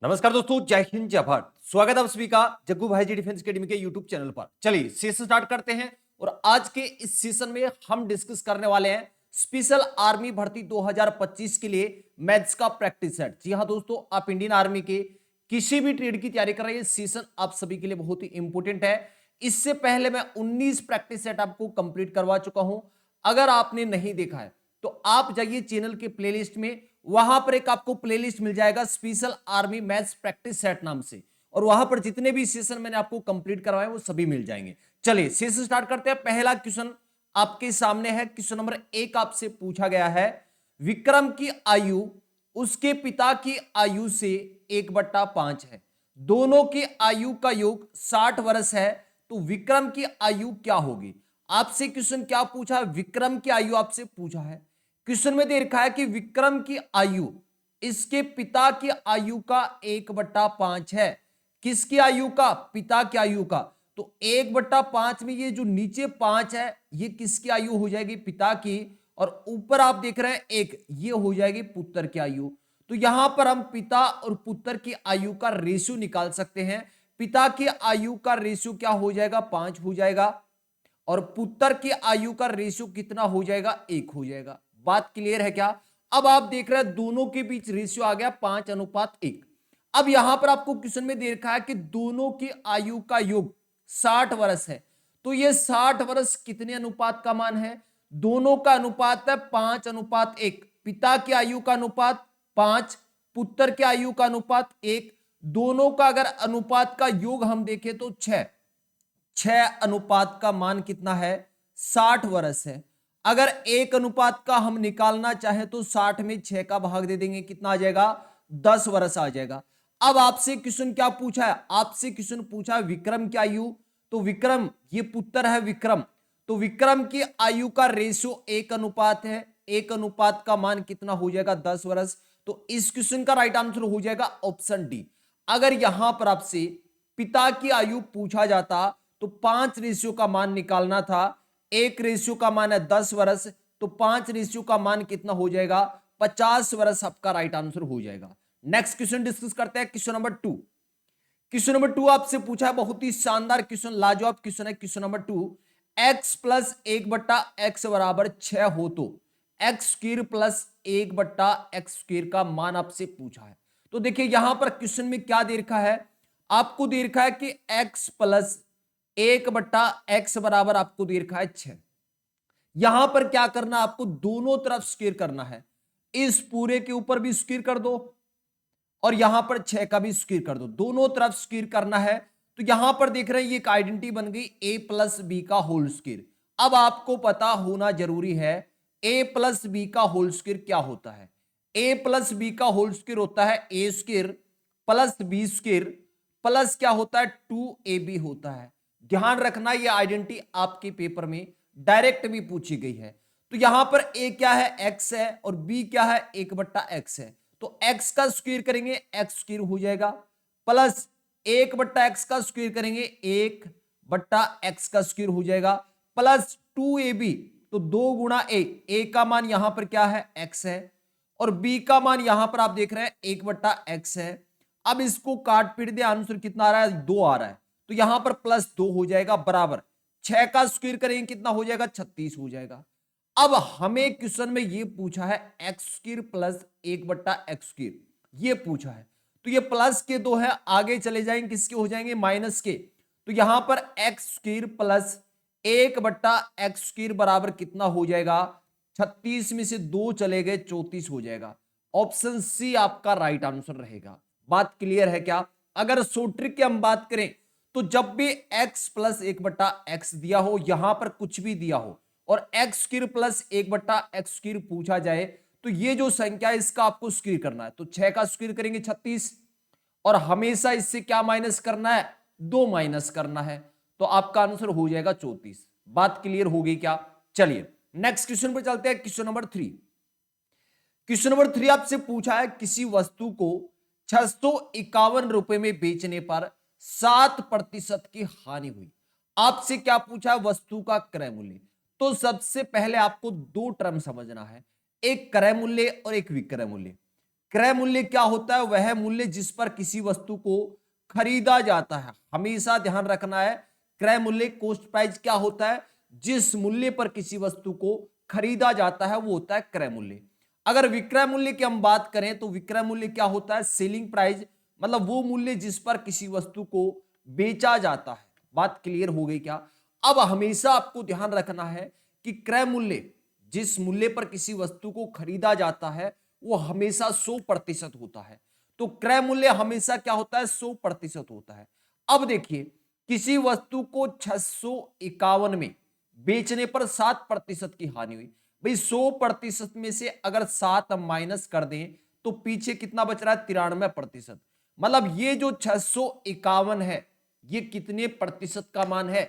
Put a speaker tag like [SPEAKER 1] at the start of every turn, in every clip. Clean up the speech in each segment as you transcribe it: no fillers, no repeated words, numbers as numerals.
[SPEAKER 1] नमस्कार दोस्तों, जय हिंद जय भारत। स्वागत है आप सभी का जग्गू भाई जी डिफेंस एकेडमी के यूट्यूब चैनल पर। चलिए सेशन स्टार्ट करते हैं और आज के इस सेशन में हम डिस्कस करने वाले हैं स्पेशल आर्मी भर्ती 2025 के लिए मैथ्स का प्रैक्टिस सेट। जी हाँ दोस्तों, आप इंडियन आर्मी के किसी भी ट्रेड की तैयारी कर रहे हैं, सेशन आप सभी के लिए बहुत ही इंपॉर्टेंट है। इससे पहले मैं 19 प्रैक्टिस सेट आपको कंप्लीट करवा चुका हूं। अगर आपने नहीं देखा है तो आप जाइए चैनल के प्लेलिस्ट में, वहां पर एक आपको प्लेलिस्ट मिल जाएगा special army maths practice set नाम से, और वहां पर जितने भी सेशन मैंने आपको कंप्लीट करवाए वो सभी मिल जाएंगे। चलिए सेशन स्टार्ट करते हैं। पहला क्वेश्चन आपके सामने है। क्वेश्चन नंबर 1 आपसे पूछा गया है, विक्रम की आयु उसके पिता की आयु से 1/5 है। दोनों की आयु का योग 60 वर्ष है, तो विक्रम की आयु क्या होगी? आपसे क्वेश्चन क्या पूछा है? विक्रम की आयु आपसे पूछा है। क्वेश्चन में दे रखा है कि विक्रम की आयु इसके पिता की आयु का 1/5 है। किसकी आयु का? पिता की आयु का। तो 1/5 में ये जो नीचे 5 है ये किसकी आयु हो जाएगी? पिता की। और ऊपर आप देख रहे हैं 1, ये हो जाएगी पुत्र की आयु। तो यहां पर हम पिता और पुत्र की आयु का रेशियो निकाल सकते हैं। पिता की आयु का रेशियो क्या हो जाएगा? 5 हो जाएगा, और पुत्र की आयु का रेशियो कितना हो जाएगा? 1 हो जाएगा। बात क्लियर है क्या? अब आप देख रहे हैं दोनों के बीच रेशियो आ गया 5:1। अब यहां पर आपको क्वेश्चन में दे रखा है कि दोनों की आयु का योग 60 वर्ष है, तो ये 60 वर्ष कितने अनुपात का मान है? दोनों का अनुपात है 5:1। पिता की आयु का अनुपात 5, पुत्र की आयु का अनुपात 1। दोनों का अगर अनुपात का योग हम देखें तो 6। 6 अनुपात का मान कितना है? 60 वर्ष है। अगर 1 अनुपात का हम निकालना चाहे तो 60 में 6 का भाग दे देंगे, कितना आ जाएगा? 10 वर्ष आ जाएगा। अब आपसे क्वेश्चन क्या पूछा है? आपसे क्वेश्चन पूछा है विक्रम की आयु। तो विक्रम, ये पुत्र है विक्रम, तो विक्रम की आयु का रेशियो 1 अनुपात है। 1 अनुपात का मान कितना हो जाएगा? 10 वर्ष। तो इस क्वेश्चन का राइट आंसर हो जाएगा ऑप्शन डी। अगर यहां पर आपसे पिता की आयु पूछा जाता तो 5 रेशियो का मान निकालना था। 1 रेशियो का मान है 10 वर्ष, तो 5 रेशियो का मान कितना हो जाएगा? 50 वर्ष आपका राइट आंसर हो जाएगा। नेक्स्ट क्वेश्चन डिस्कस करते हैं, क्वेश्चन नंबर 2। क्वेश्चन नंबर 2 आपसे पूछा है, बहुत ही शानदार क्वेश्चन, लाजवाब क्वेश्चन है। Question number 2, x plus 1/x बराबर 6 हो तो x square plus 1/x square का मान आपसे पूछा है। तो देखिए यहां पर क्वेश्चन में क्या दे रखा है? आपको दे रखा है कि x प्लस 1/x बराबर आपको दे रखा है 6। यहां पर क्या करना? आपको दोनों तरफ स्क्वायर करना है। इस पूरे के ऊपर भी स्क्वायर कर दो और यहां पर 6 का भी स्क्वायर कर दो, दोनों तरफ स्क्वायर करना है। तो यहां पर देख रहे हैं ये एक आइडेंटिटी बन गई a प्लस बी का होल स्क्वायर। अब आपको पता होना जरूरी है a प्लस बी का होल स्क्वायर क्या होता है। a प्लस बी का होल स्क्वायर होता है a square plus B square plus क्या होता है? 2ab होता है। ध्यान रखना ये आइडेंटिटी आपके पेपर में डायरेक्ट भी पूछी गई है। तो यहां पर a क्या है? x है, और b क्या है? 1/x है। तो x का स्क्वायर करेंगे x स्क्वायर हो जाएगा, प्लस 1/x का स्क्वायर करेंगे 1/x का स्क्वायर हो जाएगा, प्लस 2ab। तो 2 गुणा a का मान यहां पर क्या है? x है, और b का मान यहां पर आप देख रहे हैं 1/x है। अब इसको काट पीट दे, आंसर कितना आ रहा है? 2 आ रहा है। तो यहां पर +2 हो जाएगा, बराबर 6 का स्क्वायर करेंगे कितना हो जाएगा? 36 हो जाएगा। अब हमें क्वेश्चन में ये पूछा है x square plus 1/x square, ये पूछा है। तो ये प्लस के 2 है, आगे चले जाएंगे किसके हो जाएंगे? माइनस के। तो यहां पर x square plus 1/x square बराबर कितना हो जाएगा? 36 में से 2 चले गए, 34 हो जाएगा। ऑप्शन सी आपका राइट आंसर रहेगा। बात क्लियर है क्या? अगर शॉर्ट ट्रिक की हम बात करें तो जब भी x प्लस 1/x दिया हो, यहां पर कुछ भी दिया हो, और x square plus 1/x square पूछा जाए, तो ये जो संख्या है इसका आपको स्क्वायर करना है। तो 6 का स्क्वायर करेंगे 36, और हमेशा इससे क्या माइनस करना है? 2 माइनस करना है। तो आपका आंसर हो जाएगा 34। बात क्लियर हो गई क्या? चलिए नेक्स्ट क्वेश्चन पर चलते हैं। Question number 3। क्वेश्चन नंबर 3 आपसे पूछा है, किसी वस्तु को 651 रुपए में बेचने पर 7% की हानि हुई। आपसे क्या पूछा है? वस्तु का क्रय मूल्य। तो सबसे पहले आपको 2 टर्म समझना है, एक क्रय मूल्य और एक विक्रय मूल्य। क्रय मूल्य क्या होता है? वह मूल्य जिस पर किसी वस्तु को खरीदा जाता है। हमेशा ध्यान रखना है, क्रय मूल्य कॉस्ट प्राइस क्या होता है? जिस मूल्य पर किसी वस्तु को खरीदा जाता है वो होता है क्रय मूल्य। अगर विक्रय मूल्य की हम बात करें तो विक्रय मूल्य क्या होता है? सेलिंग प्राइस, मतलब वो मूल्य जिस पर किसी वस्तु को बेचा जाता है। बात क्लियर हो गई क्या? अब हमेशा आपको ध्यान रखना है कि क्रय मूल्य जिस मूल्य पर किसी वस्तु को खरीदा जाता है वो हमेशा 100% होता है। तो क्रय मूल्य हमेशा क्या होता है? 100% होता है। अब देखिए, किसी वस्तु को 651 में बेचने पर 7% की हानि हुई। भाई 100% में से अगर 7 हम माइनस कर दें तो पीछे कितना बच रहा है? 93%। मतलब ये जो 651 है ये कितने प्रतिशत का मान है?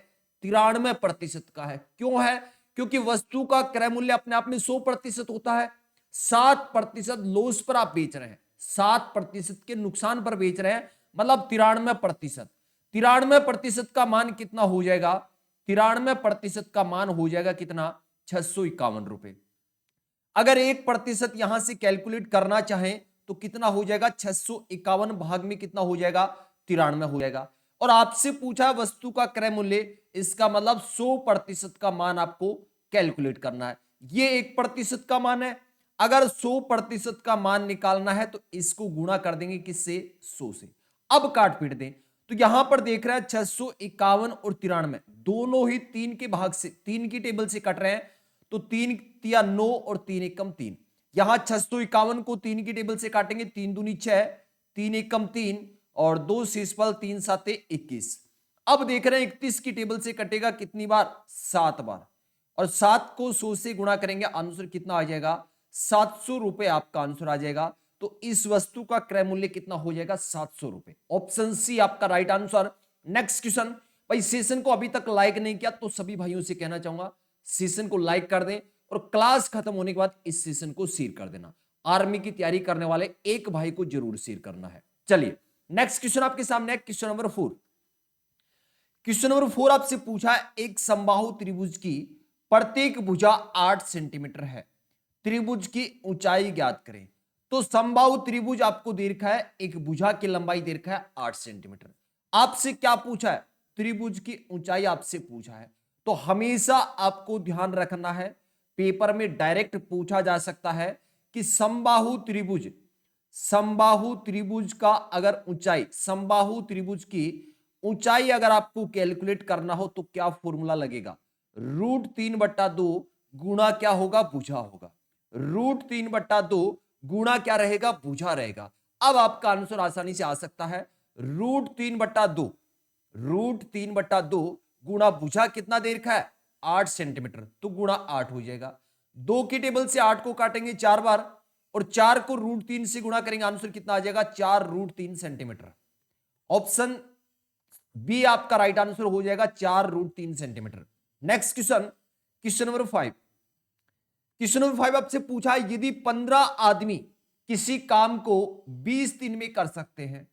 [SPEAKER 1] 93% का है। क्यों है? क्योंकि वस्तु का क्रय मूल्य अपने आप में 100% होता है। 7% लॉस पर आप बेच रहे हैं, 7% के नुकसान पर बेच रहे हैं, मतलब 93%। 93% का मान कितना हो जाएगा? 93% का मान हो जाएगा कितना? 651 रुपए। अगर 1% यहां से कैलकुलेट करना चाहें तो कितना हो जाएगा? 651 भाग में कितना हो जाएगा? 93 हो जाएगा। और आपसे पूछा वस्तु का क्रय मूल्य, इसका मतलब 100% का मान आपको कैलकुलेट करना है। ये 1% का मान है। अगर 100% का मान निकालना है तो इसको गुणा कर देंगे किससे? 100 से। अब काट पीट दें तो यहां पर देख रहे हैं 651 और 93 दोनों ही 3 के भाग से, 3 की टेबल से कट रहे हैं। तो 3 तिया 9 और 3 एकम 3। यहां 651 को 3 की टेबल से काटेंगे, 3 दूनी 6, 3 एकम 3 और 2 शेषफल 3 साते 21। अब देख रहे हैं 31 की टेबल से कटेगा कितनी बार? 7 बार। और 7 को 100 से गुणा करेंगे, आंसर कितना आ जाएगा? 700 रुपए आपका आंसर आ जाएगा। तो इस वस्तु का क्रय मूल्य कितना हो जाएगा? 700 रुपए। ऑप्शन सी आपका राइट आंसर। Next question. भाई सेशन को अभी तक लाइक नहीं किया तो सभी भाइयों से कहना चाहूंगा सेशन को लाइक कर दें और क्लास खत्म होने के बाद इस सेशन को शेयर कर देना। आर्मी की तैयारी करने वाले एक भाई को जरूर शेयर करना है। चलिए नेक्स्ट क्वेश्चन आपके सामने है, क्वेश्चन नंबर 4। क्वेश्चन नंबर 4 आपसे पूछा है, एक समबाहु त्रिभुज की प्रत्येक भुजा 8 सेंटीमीटर है, त्रिभुज की ऊंचाई ज्ञात करें। तो समबाहु त्रिभुज आपको दे रखा है, एक भुजा की लंबाई दे रखा है 8 सेंटीमीटर। आपसे क्या पूछा है? त्रिभुज की ऊंचाई आपसे पूछा है। तो हमेशा आपको ध्यान रखना है, पेपर में डायरेक्ट पूछा जा सकता है कि समबाहु त्रिभुज, समबाहु त्रिभुज का अगर ऊंचाई, समबाहु त्रिभुज की ऊंचाई अगर आपको कैलकुलेट करना हो तो क्या फॉर्मूला लगेगा? √3/2 गुणा क्या होगा? भुजा होगा। √3/2 गुणा क्या रहेगा? भुजा रहेगा। अब आपका आंसर आसानी से आ सकता है, √3/2, √3/2 गुणा भुजा कितना दे रखा है? 8 सेंटीमीटर, तो गुणा 8 हो जाएगा। 2 की टेबल से 8 को काटेंगे 4 बार और 4 को √3 से गुणा करेंगे, आंसर कितना आ जाएगा? 4√3 सेंटीमीटर। ऑप्शन बी आपका राइट आंसर हो जाएगा, 4√3 centimetre. Next question, question number 5। Question number 5 आपसे पूछा है, यदि 15 आदमी किसी काम को 20 दिन में कर सकते हैं,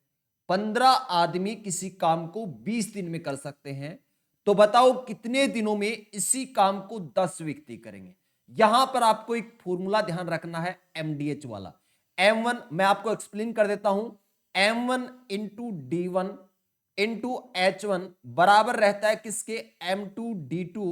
[SPEAKER 1] 15 आदमी किसी काम को 20 दिन में कर सकते हैं, तो बताओ कितने दिनों में इसी काम को 10 व्यक्ति करेंगे? यहां पर आपको एक फॉर्मूला ध्यान रखना है, एमडीएच वाला। M1 मैं आपको एक्सप्लेन कर देता हूं, M1 into D1 into H1 बराबर रहता है किसके? M2 D2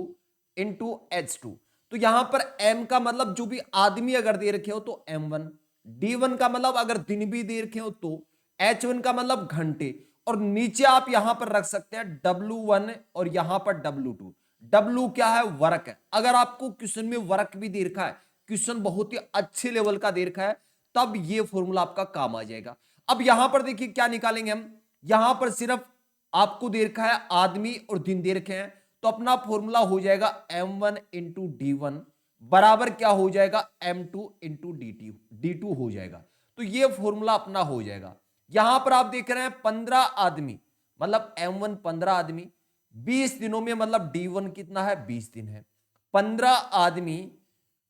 [SPEAKER 1] into H2। तो यहां पर M का मतलब जो भी आदमी अगर दे रखे हो तो M1, D1 का मतलब अगर दिन भी दे रखे हो तो, H1 का मतलब घंटे, और नीचे आप यहां पर रख सकते हैं W1 और यहां पर W2। W क्या है? वर्क है। अगर आपको क्वेश्चन में वर्क भी दे रखा है, क्वेश्चन बहुत ही अच्छे लेवल का दे रखा है, तब ये फॉर्मूला आपका काम आ जाएगा। अब यहां पर देखिए क्या निकालेंगे हम, यहां पर सिर्फ आपको दे रखा है आदमी और दिन दे रखे हैं, तो अपना फॉर्मूला हो जाएगा M1 इंटू D1 बराबर क्या हो जाएगा? M2 इंटू D2 हो जाएगा। तो ये फॉर्मूला अपना हो जाएगा। यहां पर आप देख रहे हैं 15 आदमी, मतलब M1 15 आदमी, 20 दिनों में मतलब D1 कितना है? 20 दिन है। 15 आदमी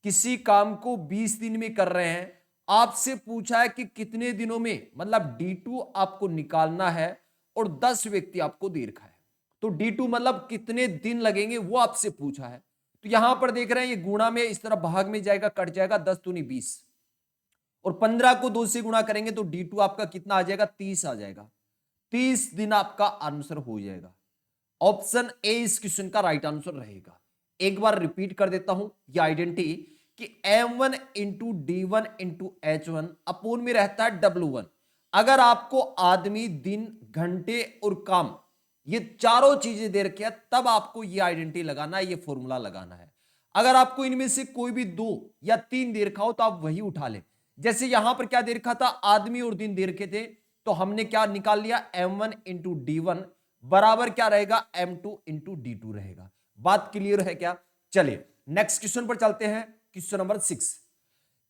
[SPEAKER 1] किसी काम को 20 दिन में कर रहे हैं, आपसे पूछा है कि कितने दिनों में, मतलब D2 आपको निकालना है और 10 व्यक्ति आपको दे रखा है, तो D2 मतलब कितने दिन लगेंगे वो आपसे पूछा है। तो यहां पर देख रहे हैं ये गुणा में इस तरह भाग में जाएगा, कट जाएगा, 10 दूनी 20 और 15 को 2 से गुणा करेंगे तो D2 आपका कितना आ जाएगा, 30 आ जाएगा। 30 दिन आपका आंसर हो जाएगा। ऑप्शन ए इस क्वेश्चन का राइट आंसर रहेगा। एक बार रिपीट कर देता हूं ये आइडेंटिटी कि M1 into D1 into H1 upon में रहता है W1। अगर आपको आदमी, दिन, घंटे और काम, ये चारों चीजें दे रखी है, तब आपको ये आइडेंटिटी लगाना है, ये फॉर्मूला लगाना है। अगर आपको इनमें से कोई भी 2 या 3 दे रखा हो तो आप वही उठा ले। जैसे यहां पर क्या दे रखा था, आदमी और दिन दे रखे थे, तो हमने क्या निकाल लिया, M1 इंटू D1 बराबर क्या रहेगा, M2 इंटू D2 रहेगा। बात क्लियर है क्या? चलिए नेक्स्ट क्वेश्चन पर चलते हैं। Question number 6।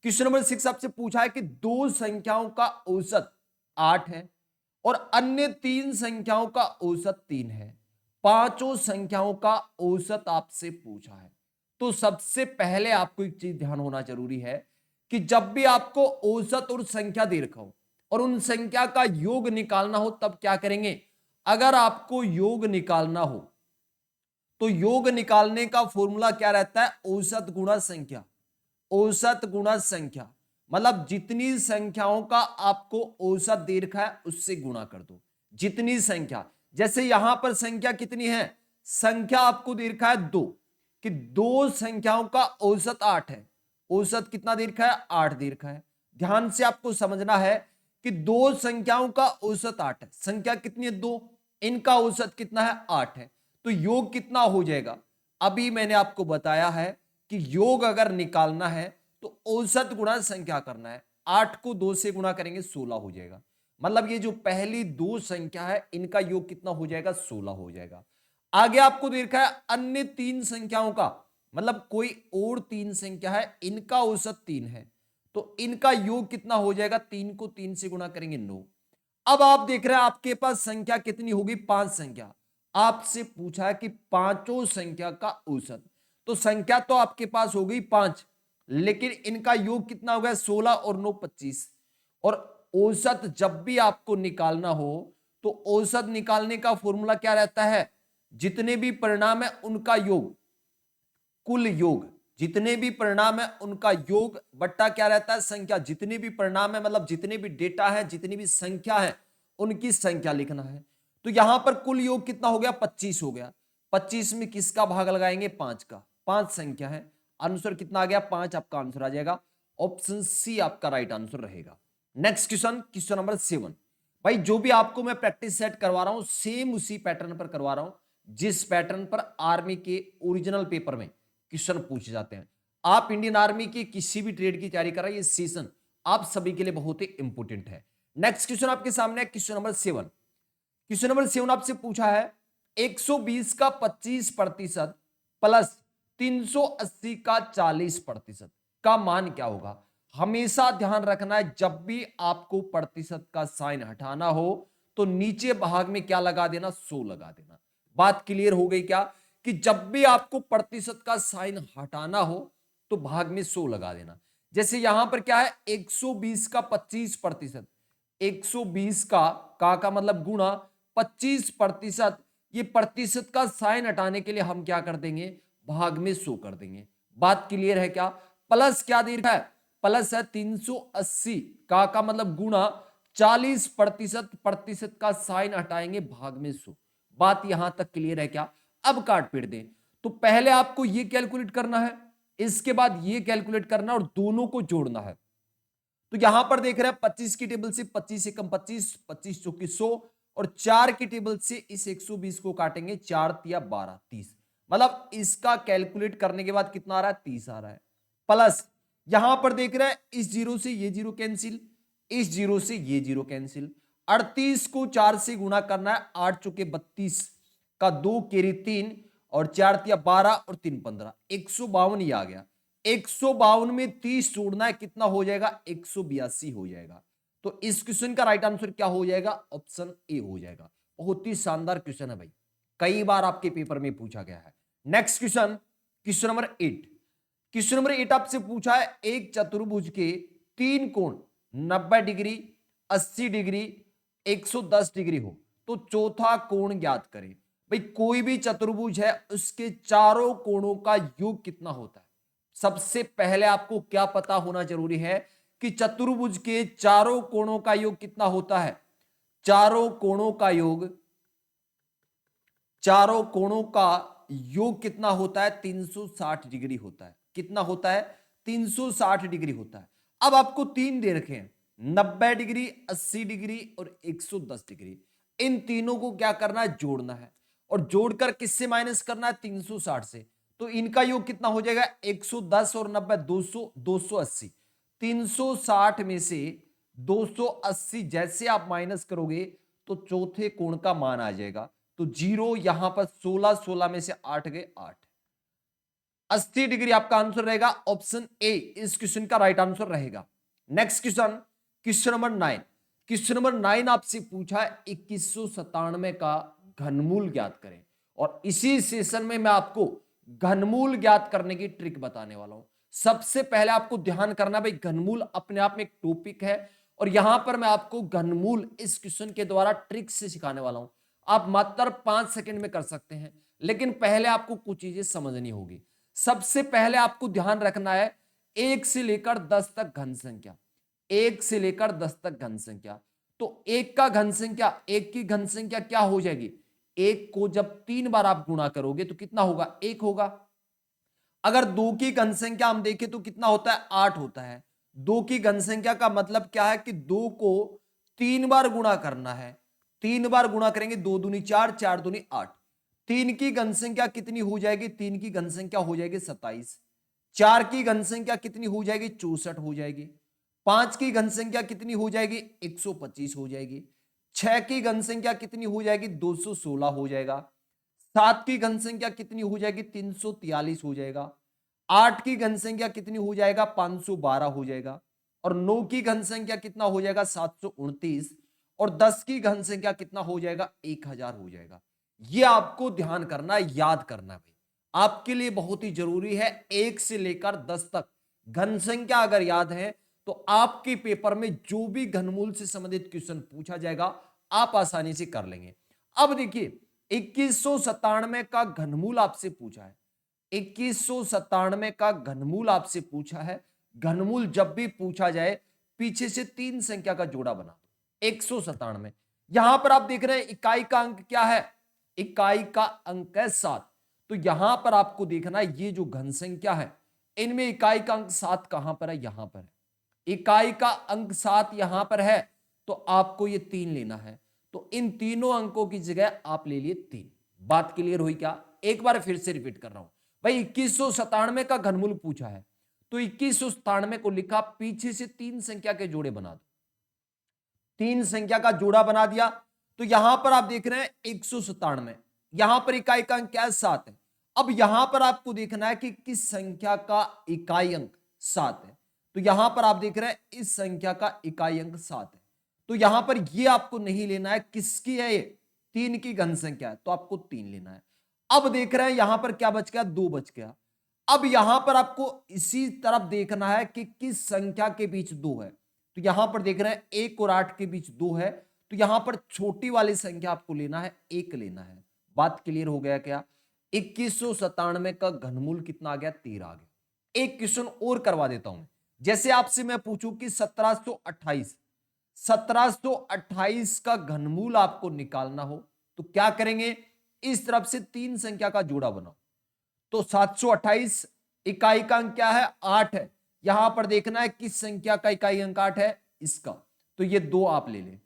[SPEAKER 1] क्वेश्चन नंबर 6 आपसे पूछा है कि 2 संख्याओं का औसत 8 है और अन्य 3 संख्याओं का औसत 3 है। पांचों संख्याओं का औसत आपसे पूछा है। तो सबसे पहले आपको एक चीज ध्यान होना जरूरी है कि जब भी आपको औसत और संख्या दे रखा हो और उन संख्या का योग निकालना हो, तब क्या करेंगे? अगर आपको योग निकालना हो तो योग निकालने का फॉर्मूला क्या रहता है, औसत गुणा संख्या। औसत गुणा संख्या मतलब जितनी संख्याओं का आपको औसत दे रखा है उससे गुणा कर दो। जितनी संख्या, जैसे यहां पर संख्या कितनी है, संख्या आपको दे रखा है 2, कि 2 संख्याओं का औसत 8 है। औसत कितना दे रखा है, 8 दे रखा है। ध्यान से आपको समझना है कि 2 संख्याओं का औसत 8 है। संख्या कितनी है, 2, इनका औसत कितना है, 8 है। तो योग कितना हो जाएगा? अभी मैंने आपको बताया है कि योग अगर निकालना है तो औसत गुणा संख्या करना है। 8 को 2 से गुणा करेंगे 16 हो जाएगा। मतलब ये जो पहली 2 संख्या है इनका योग कितना हो जाएगा, 16 हो जाएगा। आगे आपको देखा है अन्य 3 संख्याओं का, मतलब कोई और 3 संख्या है, इनका औसत 3 है, तो इनका योग कितना हो जाएगा, 3 को 3 से गुणा करेंगे 9। अब आप देख रहे हैं आपके पास संख्या कितनी होगी, 5 संख्या। आपसे पूछा है कि पांचों संख्या का औसत, तो संख्या तो आपके पास हो गई 5, लेकिन इनका योग कितना हो गया, 16 और 9 25। और औसत जब भी आपको निकालना हो तो औसत निकालने का फॉर्मूला क्या रहता है, जितने भी परिणाम है उनका योग, कुल योग। जितने भी परिणाम है उनका योग बट्टा क्या रहता है, संख्या। जितने भी परिणाम है मतलब जितने भी डेटा है, जितनी भी संख्या है, उनकी संख्या लिखना है। तो यहां पर कुल योग कितना हो गया, 25 हो गया। 25 में किसका भाग लगाएंगे, 5 का। 5 संख्या है, आंसर कितना आ गया, 5 आपका आंसर आ जाएगा। ऑप्शन सी आपका राइट आंसर रहेगा। Next question, question number 7। भाई जो भी आपको मैं प्रैक्टिस सेट करवा रहा हूं सेम उसी पैटर्न पर करवा रहा हूं जिस पैटर्न पर आर्मी के ओरिजिनल पेपर में क्वेश्चन पूछे जाते हैं। आप इंडियन आर्मी की किसी भी ट्रेड की तैयारी कर रहे हैं, ये सेशन आप सभी के लिए बहुत ही इंपोर्टेंट है। नेक्स्ट क्वेश्चन आपके सामने है, क्वेश्चन नंबर 7। क्वेश्चन नंबर 7 आपसे पूछा है 120 का 25% प्लस 380 का 40% का मान क्या होगा। हमेशा ध्यान रखना है जब भी आपको प्रतिशत का साइन हटाना हो तो नीचे भाग में क्या लगा देना, 100 लगा देना। बात क्लियर हो गई क्या, कि जब भी आपको प्रतिशत का साइन हटाना हो तो भाग में 100 लगा देना। जैसे यहां पर क्या है, 120 का 25%, 120 का मतलब गुणा 25%, ये प्रतिशत का साइन हटाने के लिए हम क्या कर देंगे, भाग में 100 कर देंगे। बात क्लियर है क्या। प्लस क्या दे रखा है, प्लस है 380 का मतलब गुणा 40%, प्रतिशत का साइन हटाएंगे भाग में 100। बात यहां तक क्लियर है क्या। अब काट पीट दें तो पहले आपको ये कैलकुलेट करना है, इसके बाद ये कैलकुलेट करना और दोनों को जोड़ना है। तो यहां पर देख रहे हैं 25 की टेबल से 25 से कम 25, 25 चौकी 100, और 4 की टेबल से इस 120 को काटेंगे, 4 तिया 12 30। मतलब इसका कैलकुलेट करने के बाद कितना आ रहा है, 30 आ रहा है। प्लस यहां पर देख रहे हैं इस जीरो से ये जीरो कैंसिल, इस जीरो से ये जीरो कैंसिल। 38 को 4 से गुणा करना है, 8 चौके 32 का 2 केरी 3 और 4 तिया 12 और 3 15, 152 ये आ गया। 152 में 30 जोड़ना है, कितना हो जाएगा, 182 हो जाएगा। तो इस क्वेश्चन का राइट आंसर क्या हो जाएगा, ऑप्शन ए हो जाएगा। बहुत ही शानदार क्वेश्चन है भाई, कई बार आपके पेपर में पूछा गया है। Next question, question number 8। Question number 8 आपसे पूछा है एक चतुर्भुज के 3 कोण 90 डिग्री, 80 डिग्री, 110 डिग्री हो तो चौथा कोण ज्ञात करें। भाई कोई भी चतुर्भुज है उसके चारों कोणों का योग कितना होता है। सबसे पहले आपको क्या पता होना जरूरी है कि चतुर्भुज के चारों कोणों का योग कितना होता है? चारों कोणों का योग, चारों कोणों का योग कितना होता है? 360 डिग्री होता है। कितना होता है? 360 डिग्री होता है। अब आपको तीन दे रखे हैं, 90 डिग्री, 80 डिग्री और 110 डिग्री। इन तीनों को क्या करना है? जोड़ना है। और जोड़कर किससे माइनस करना है? 360 से। तो इनका योग कितना हो जाएगा? 110 और 90, 200, 280। 360 में से 280 जैसे आप माइनस करोगे तो चौथे कोण का मान आ जाएगा। तो जीरो यहां पर 16, 16 में से 8 गए 8, 80 डिग्री आपका आंसर रहेगा। ऑप्शन ए इस क्वेश्चन का राइट आंसर रहेगा। Next question, question number 9। Question number 9 आपसे पूछा है 2197 का घनमूल ज्ञात करें। और इसी सेशन में मैं आपको घनमूल ज्ञात करने की ट्रिक बताने वाला हूं। सबसे पहले आपको ध्यान करना, भाई घनमूल अपने आप में एक टॉपिक है और यहां पर मैं आपको घनमूल इस क्वेश्चन के द्वारा ट्रिक से सिखाने वाला हूं। आप मात्र 5 सेकंड में कर सकते हैं, लेकिन पहले आपको कुछ चीजें समझनी होगी। सबसे पहले आपको ध्यान रखना है 1 से लेकर 10 तक घन संख्या। 1 से लेकर 10 तक घन संख्या। तो 1 का घन संख्या, 1 की घन संख्या क्या हो जाएगी? 1 को जब 3 बार आप गुणा करोगे तो कितना होगा? 1 होगा। अगर 2 की घन संख्या हम देखें तो कितना होता है? 8 होता है। 2 की घन संख्या का मतलब क्या है कि 2 को 3 बार गुणा करना है। 3 बार गुणा करेंगे, 2 दूनी 4, 4 दूनी 8। 3 की घन संख्या कितनी हो जाएगी? 3 की घन संख्या हो जाएगी 27। 4 की घन संख्या कितनी हो जाएगी? 64 हो जाएगी। 5 की घन संख्या कितनी हो जाएगी? 125 हो जाएगी। 6 की घन संख्या कितनी हो जाएगी? 216 हो जाएगा। 7 की घन संख्या कितनी हो जाएगी? 343 हो जाएगा। 8 की घन संख्या कितनी हो जाएगा? 512 हो जाएगा। और 9 की घन संख्या कितना हो जाएगा? 729। और 10 की घन संख्या कितना हो जाएगा? 1000 हो जाएगा। ये आपको ध्यान करना, याद करना भाई, आपके लिए बहुत ही जरूरी है। 1 से लेकर 10 तक घन संख्या अगर याद है तो आपके पेपर में जो भी घनमूल से संबंधित क्वेश्चन पूछा जाएगा आप आसानी से कर लेंगे। अब देखिए 2197 का घनमूल आपसे पूछा है। 2197 का घनमूल आपसे पूछा है। घनमूल जब भी पूछा जाए पीछे से 3 संख्या का जोड़ा बना दो। 197 यहां पर आप देख रहे हैं इकाई का अंक क्या है? इकाई का अंक है 7। तो यहां पर आपको देखना है ये जो घन संख्या है इनमें इकाई का अंक 7 कहां पर है? यहां पर है। इकाई का अंक 7 यहां पर है तो आपको ये 3 लेना है। तो इन तीनों अंकों की जगह आप ले लिए 3। बात क्लियर हुई क्या? एक बार फिर से रिपीट कर रहा हूं भाई, 2197 का घनमूल पूछा है तो 2197 को लिखा, पीछे से 3 संख्या के जोड़े बना दो। 3 संख्या का जोड़ा बना दिया तो यहां पर आप देख रहे हैं 197, यहां पर इकाई का अंक क्या है? 7 है। अब यहां पर आपको देखना है कि किस संख्या का इकाई अंक 7 है। तो यहां पर आप देख रहे हैं इस संख्या का इकाई अंक 7 है। तो यहां पर ये आपको नहीं लेना है, किसकी है ये? 3 की घन संख्या है तो आपको 3 लेना है। अब देख रहे हैं यहां पर क्या बच गया? 2 बच गया। अब यहां पर आपको इसी तरफ देखना है कि किस संख्या के बीच 2 है। तो यहां पर देख रहे हैं 1 और 8 के बीच 2 है। तो यहां पर छोटी वाली संख्या आपको लेना है, 1 लेना है। बात क्लियर हो गया क्या? 2197 का घनमूल कितना आ गया? 13 आ गया। एक क्वेश्चन और करवा देता हूं। जैसे आपसे मैं पूछूं कि 1728 का घनमूल आपको निकालना हो तो क्या करेंगे? इस तरफ से 3 संख्या का जोड़ा बनाओ। तो 728 इकाई का अंक क्या है? 8 है। यहां पर देखना है किस संख्या का इकाई अंक 8 है? इसका। तो ये 2 आप ले लें।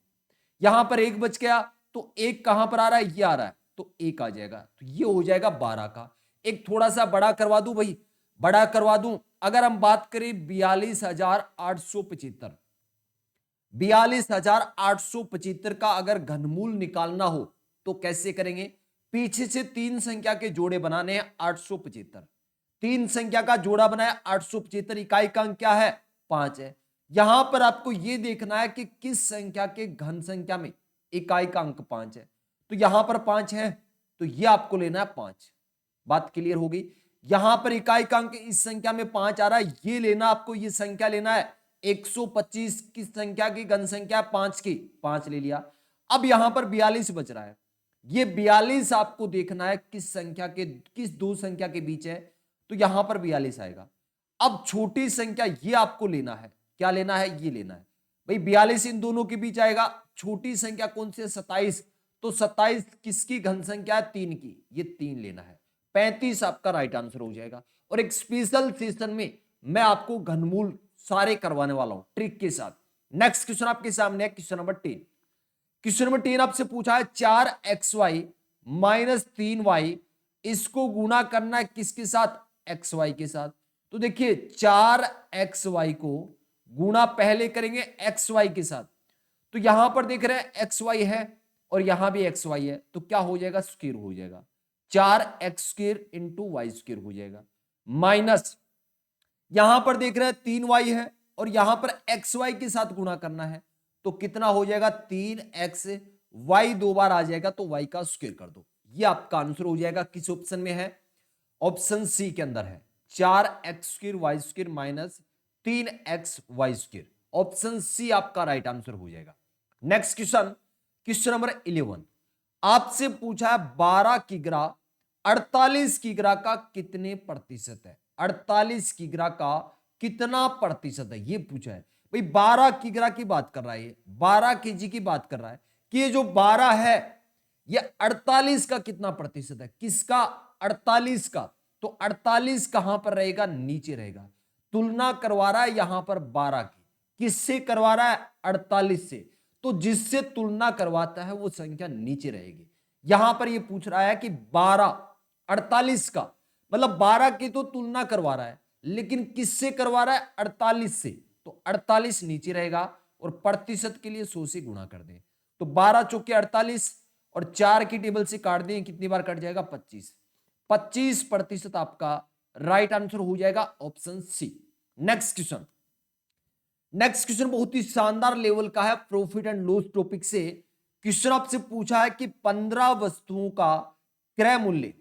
[SPEAKER 1] यहां पर 1 बच गया तो 1 कहां पर आ रहा है? ये आ रहा है तो 1 आ जाएगा। तो ये हो जाएगा 12 का। एक थोड़ा सा बड़ा करवा दूं भाई, बड़ा करवा दूं। अगर हम बात करें 42,875, 42,875 का अगर घनमूल निकालना हो तो कैसे करेंगे? पीछे से 3 संख्या के जोड़े बनाने हैं। 875, 3 संख्या का जोड़ा बनाया 875, इकाई का अंक क्या है? 5 है। यहां पर आपको यह देखना है कि किस संख्या के घन संख्या में इकाई का अंक 5 है। तो यहां पर 5 है तो यह आपको लेना है 5। बात क्लियर होगी? यहां पर इकाई का अंक इस संख्या में 5 आ रहा है, ये लेना आपको, ये संख्या लेना है। 125 की संख्या की घन संख्या 5 की, 5 ले लिया। अब यहां पर 42 बच रहा है। ये 42 आपको देखना है किस संख्या के, किस दो संख्या के बीच है। तो यहां पर 42 आएगा। अब छोटी संख्या ये आपको लेना है, क्या लेना है, ये लेना है भाई। 42 इन दोनों के बीच आएगा। छोटी संख्या कौन सी है, 27, तो 27 किसकी घन संख्या है, 3 की, ये 3 लेना है। 35 आपका राइट आंसर हो जाएगा। और एक स्पेशल सेशन में मैं आपको घनमूल सारे करवाने वाला हूं ट्रिक के साथ। नेक्स्ट क्वेश्चन आपके सामने है, क्वेश्चन नंबर 10। क्वेश्चन नंबर 10 आपसे पूछा है 4xy माइनस 3y, इसको गुणा करना है किसके साथ, xy के साथ। तो देखिए 4xy को गुणा पहले करेंगे xy के साथ, तो यहां पर देख रहे हैं xy है और यहां भी xy है, तो क्या हो जाएगा, स्क्वायर हो जाएगा। 4x² इंटू वाई स्क्वायर हो जाएगा। माइनस यहां पर देख रहे हैं 3y है और यहां पर xy के साथ गुणा करना है, तो कितना हो जाएगा, 3x, y 2 बार आ जाएगा तो y का स्क्वायर कर दो। ये आपका आंसर हो जाएगा। किस ऑप्शन में है, ऑप्शन सी के अंदर है। 4x² Y square minus 3x² option C आपका राइट आंसर हो जाएगा। नेक्स्ट क्वेश्चन, क्वेश्चन नंबर 11 आपसे पूछा है 12 किग्रा 48 किग्रा का कितने प्रतिशत है। 48 किग्रा का कितना प्रतिशत है, ये पूछा है भाई। 12 किग्रा की बात कर रहा है, 12 केजी की बात कर रहा है कि ये जो 12 है ये 48 का कितना प्रतिशत है, किसका, 48 का। तो 48 कहां पर रहेगा, नीचे रहेगा। तुलना करवा रहा है यहां पर 12 की, किससे करवा रहा है, 48 से। तो जिससे तुलना करवाता है वो संख्या नीचे रहेगी। यहां पर ये पूछ रहा है कि 12 48 का, मतलब 12 की तो तुलना करवा रहा है, लेकिन किससे करवा रहा है, 48 से। तो 48 नीचे रहेगा और प्रतिशत के लिए 100 से गुणा कर दें, तो 12 चौके 48 और 4 की टेबल से काट दें, कितनी बार कट जाएगा, 25। 25% आपका राइट आंसर हो जाएगा, option C. Next question, next question बहुत ही शानदार लेवल का है, प्रॉफिट एंड लॉस टॉपिक से। क्वेश्चन आपसे पूछा है कि 15 वस्तुओं का क्रय मूल्य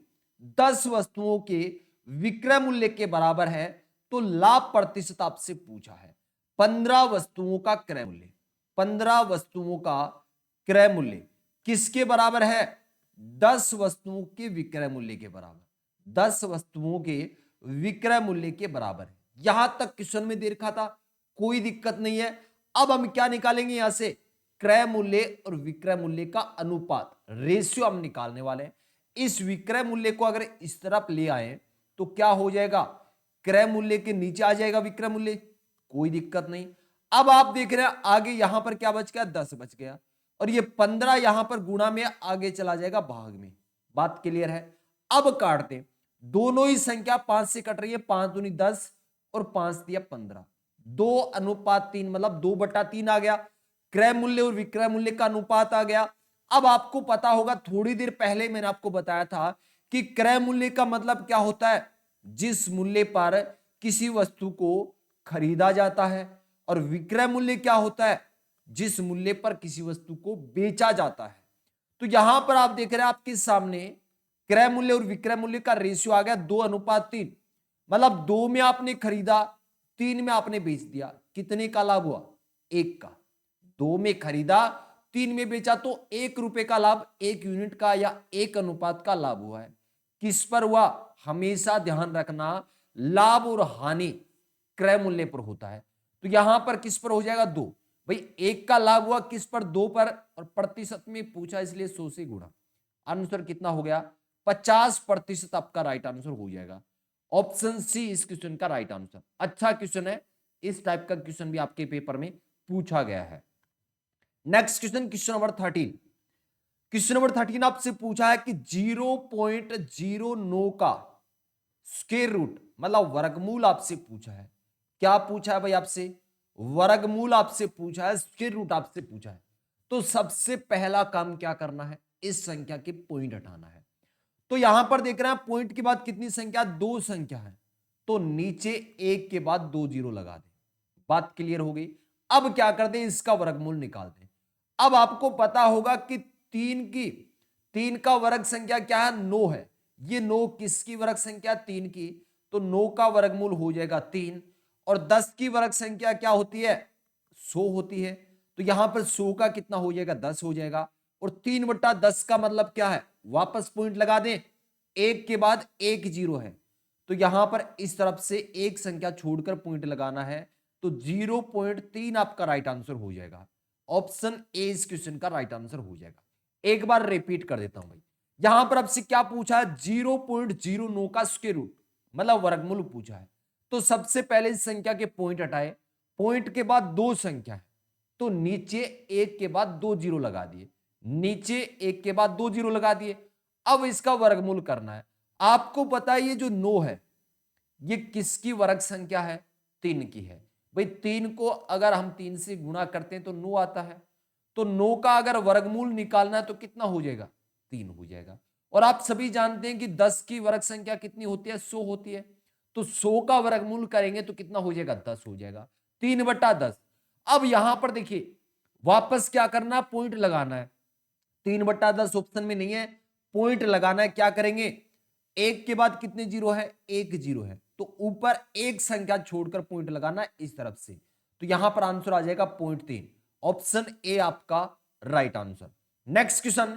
[SPEAKER 1] 10 वस्तुओं के विक्रय मूल्य के बराबर है, तो लाभ प्रतिशत आपसे पूछा है। 15 वस्तुओं का क्रय मूल्य, 15 वस्तुओं का क्रय मूल्य किसके बराबर है, 10 वस्तुओं के विक्रय मूल्य के बराबर। 10 वस्तुओं के विक्रय मूल्य के बराबर है। यहां तक क्वेश्चन में दे रखा था, कोई दिक्कत नहीं है। अब हम क्या निकालेंगे, यहां से क्रय मूल्य और विक्रय मूल्य का अनुपात, रेशियो हम निकालने वाले हैं। इस विक्रय मूल्य को अगर इस तरफ ले आए तो क्या हो जाएगा, क्रय मूल्य के नीचे आ जाएगा विक्रय मूल्य, कोई दिक्कत नहीं। अब आप देख रहे हैं आगे यहां पर क्या बच गया, 10 बच गया, और ये 15 यहां पर गुणा में आगे चला जाएगा भाग में। बात क्लियर है। अब काटते, दोनों ही संख्या 5 से कट रही है, 5 दूनी 10 और 5 दिया 15, 2:3, मतलब 2/3 आ गया। क्रय मूल्य और विक्रय मूल्य का अनुपात आ गया। अब आपको पता होगा, थोड़ी देर पहले मैंने आपको बताया था कि क्रय मूल्य का मतलब क्या होता है, जिस मूल्य पर किसी वस्तु को खरीदा जाता है, और विक्रय मूल्य क्या होता है, जिस मूल्य पर किसी वस्तु को बेचा जाता है। तो यहां पर आप देख रहे हैं आपके सामने क्रय मूल्य और विक्रय मूल्य का रेशियो आ गया 2:3, मतलब 2 में आपने खरीदा, 3 में आपने बेच दिया, कितने का लाभ हुआ, 1 का। 2 में खरीदा, 3 में बेचा, तो 1 रुपए का लाभ, 1 यूनिट का या 1 अनुपात का लाभ हुआ है। किस पर हुआ, हमेशा ध्यान रखना, लाभ और हानि क्रय मूल्य पर होता है। तो यहां पर किस पर हो जाएगा, 2। भाई 1 का लाभ हुआ किस पर, 2 पर, और प्रतिशत में पूछा इसलिए 100 से गुणा। आंसर कितना हो गया, 50% आपका राइट आंसर हो जाएगा। ऑप्शन सी इस क्वेश्चन का राइट आंसर। अच्छा क्वेश्चन है, इस टाइप का क्वेश्चन भी आपके पेपर में पूछा गया है। Next question, question number 13। Question number 13 आपसे पूछा है कि 0.09 का स्क्वायर रूट, मतलब वर्गमूल आपसे पूछा है। क्या पूछा है भाई आपसे, वर्गमूल आपसे पूछा है, स्क्वायर रूट आपसे पूछा है। तो सबसे पहला काम क्या करना है, इस संख्या के पॉइंट हटाना है। तो यहां पर देख रहे हैं पॉइंट के बाद कितनी संख्या, 2 संख्या है, तो नीचे 1 के बाद 2 जीरो लगा दें। बात क्लियर हो गई। अब क्या कर दें, इसका वर्गमूल निकाल दें। अब आपको पता होगा कि 3 का वर्ग संख्या क्या है, 9 है। ये 9 किसकी वर्ग संख्या, 3 की, तो 9 का वर्गमूल हो जाएगा 3। और 10 की वर्ग संख्या क्या होती है, 100 होती है। तो यहां पर 100 का कितना हो जाएगा, 10 हो जाएगा। और 3/10 का मतलब क्या है, वापस पॉइंट लगा दें, 1 के बाद 1 जीरो है, तो यहां पर इस तरफ से एक संख्या छोड़कर पॉइंट लगाना है। तो 0.3 आपका राइट आंसर हो जाएगा। ऑप्शन ए इस क्वेश्चन का राइट आंसर हो जाएगा। एक बार रिपीट कर देता हूं भाई, यहां पर आपसे क्या पूछा है, 0.09 का स्क्वायर रूट मतलब वर्गमूल पूछा है। तो सबसे पहले इस संख्या के पॉइंट हटाए, पॉइंट के बाद दो संख्या है, तो नीचे एक के बाद दो जीरो लगा दिए, नीचे एक के बाद दो जीरो लगा दिए। अब इसका वर्गमूल करना है। आपको पता है ये जो 9 है ये किसकी वर्ग संख्या है, 3 की है। भाई 3 को अगर हम 3 से गुणा करते हैं तो 9 आता है, तो 9 का अगर वर्गमूल निकालना है तो कितना हो जाएगा, 3 हो जाएगा। और आप सभी जानते हैं कि 10 की वर्ग संख्या कितनी होती है, 100 होती है। तो 100 का वर्गमूल करेंगे तो कितना हो जाएगा, 10 हो जाएगा, 3/10। अब यहां पर देखिए वापस क्या करना है, पॉइंट लगाना है। 3/10 ऑप्शन में नहीं है, पॉइंट लगाना है। क्या करेंगे, एक के बाद कितने जीरो है, एक जीरो है, तो ऊपर एक संख्या छोड़कर पॉइंट लगाना है इस तरफ से। तो यहां पर आंसर आ जाएगा 0.3। ऑप्शन ए आपका right answer. Next question,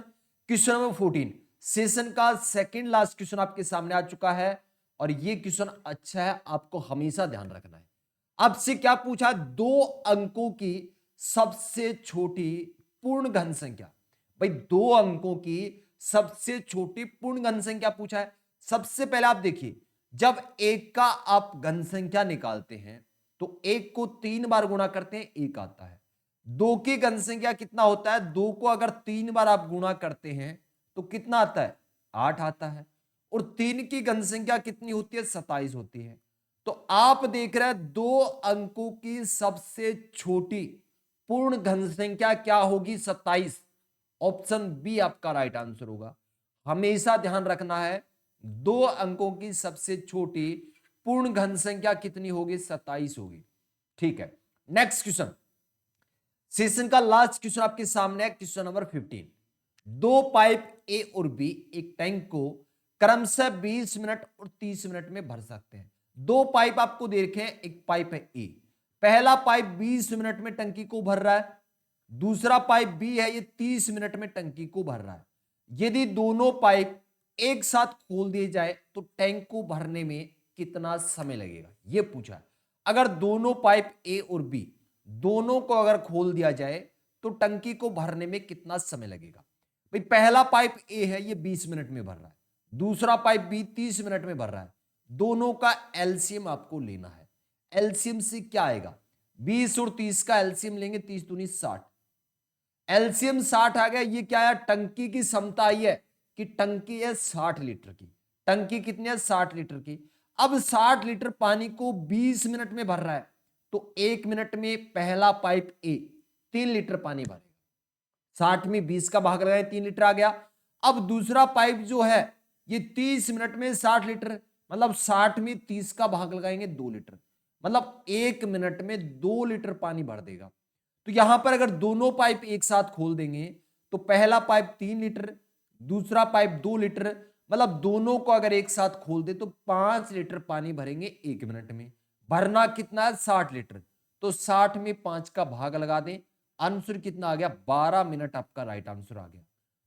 [SPEAKER 1] question number 14, session का सेकंड लास्ट क्वेश्चन आपके सामने आ चुका है। और ये क्वेश्चन अच्छा है, आपको हमेशा ध्यान रखना है। आपसे क्या पूछा, 2 अंकों की सबसे छोटी पूर्ण घन संख्या। भाई 2 अंकों की सबसे छोटी पूर्ण घन संख्या पूछा है। सबसे पहले आप देखिए, जब एक का आप घन संख्या निकालते हैं तो एक को 3 बार गुणा करते हैं, एक आता है। 2 की घन संख्या कितना होता है, 2 को अगर 3 बार आप गुणा करते हैं तो कितना आता है, 8 आता है। और 3 की घन संख्या कितनी होती है, 27 होती है। तो आप देख रहे हैं 2 अंकों की सबसे छोटी पूर्ण घन संख्या क्या होगी, 27। ऑप्शन बी आपका राइट आंसर होगा। हमेशा ध्यान रखना है, 2 अंकों की सबसे छोटी पूर्ण घन संख्या कितनी होगी, 27 होगी। ठीक है, नेक्स्ट क्वेश्चन, सेशन का लास्ट क्वेश्चन आपके सामने है, क्वेश्चन नंबर 15। 2 पाइप ए और बी एक टैंक को क्रमशः 20 मिनट और 30 मिनट में भर सकते हैं। 2 पाइप आपको देखे हैं, एक पाइप है ए, पहला पाइप 20 मिनट में टंकी को भर रहा है, दूसरा पाइप बी है, ये 30 मिनट में टंकी को भर रहा है। यदि दोनों पाइप एक साथ खोल दिए जाए तो टैंक को भरने में कितना समय लगेगा, ये पूछा है। अगर दोनों पाइप ए और बी दोनों को अगर खोल दिया जाए तो टंकी को भरने में कितना समय लगेगा। भाई पहला पाइप ए है, ये 20 मिनट में भर रहा है, दूसरा पाइप बी 30 मिनट में भर रहा है। दोनों का एलसीएम आपको लेना है। एलसीएम से क्या आएगा, 20 और 30 का एलसीएम लेंगे, 30 दूनी 60, एलसीएम 60 आ गया। ये क्या है, टंकी की क्षमता आई है कि टंकी है 60 लीटर की, टंकी कितनी है, 60 लीटर की। अब 60 लीटर पानी को 20 मिनट में भर रहा है, तो 1 मिनट में पहला पाइप ए 3 लीटर पानी भरेगा, 60 में 20 का भाग लगाए, 3 लीटर आ गया। अब दूसरा पाइप जो है ये 30 मिनट में 60 लीटर, मतलब 60 में 30 का भाग लगाएंगे, 2 लीटर, मतलब 1 मिनट में 2 लीटर पानी भर देगा। तो यहां पर अगर दोनों पाइप एक साथ खोल देंगे तो पहला पाइप 3 लीटर, दूसरा पाइप 2 लीटर, मतलब दोनों को अगर एक साथ खोल दे तो 5 लीटर पानी भरेंगे 1 मिनट में। भरना कितना है, 60 लीटर, तो 60 में 5 का भाग लगा दें, आंसर कितना आ गया, 12 मिनट आपका राइट आंसर आ गया।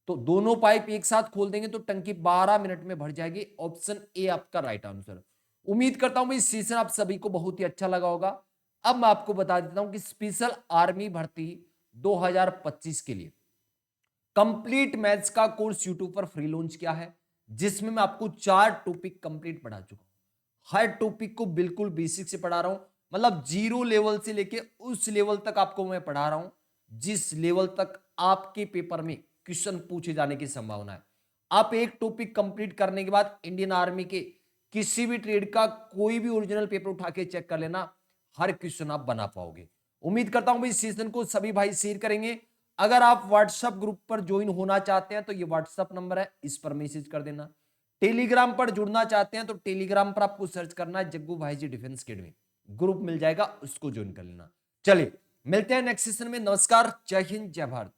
[SPEAKER 1] तो दोनों पाइप एक साथ खोल देंगे तो टंकी 12 मिनट में भर जाएगी। ऑप्शन ए आपका राइट आंसर। उम्मीद करता हूं भाई सेशन आप सभी को बहुत ही अच्छा लगा होगा। अब मैं आपको बता देता हूं कि स्पेशल आर्मी भर्ती 2025 के लिए कंप्लीट मैथ्स का कोर्स यूट्यूब पर फ्री लॉन्च किया है, जिसमें मैं आपको 4 टॉपिक कंप्लीट पढ़ा चुका हूं। हर टॉपिक को बिल्कुल बेसिक से पढ़ा रहा हूं, मतलब 0 लेवल से लेके उस लेवल तक आपको मैं पढ़ा रहा हूं जिस लेवल तक आपके पेपर में क्वेश्चन पूछे जाने की संभावना है। आप एक टॉपिक कंप्लीट करने के बाद इंडियन आर्मी के किसी भी ट्रेड का कोई भी ओरिजिनल पेपर उठा के चेक कर लेना, हर क्वेश्चन आप बना पाओगे। उम्मीद करता हूं भाई इस सेशन को सभी भाई शेयर करेंगे। अगर आप व्हाट्सएप ग्रुप पर ज्वाइन होना चाहते हैं तो ये व्हाट्सएप नंबर है, इस पर मैसेज कर देना। टेलीग्राम पर जुड़ना चाहते हैं तो टेलीग्राम पर आपको सर्च करना है जग्गू भाई जी डिफेंस अकेडमी, ग्रुप मिल जाएगा, उसको ज्वाइन कर लेना। चलिए मिलते हैं नेक्स्ट सेशन में। नमस्कार, जय हिंद, जय भारत।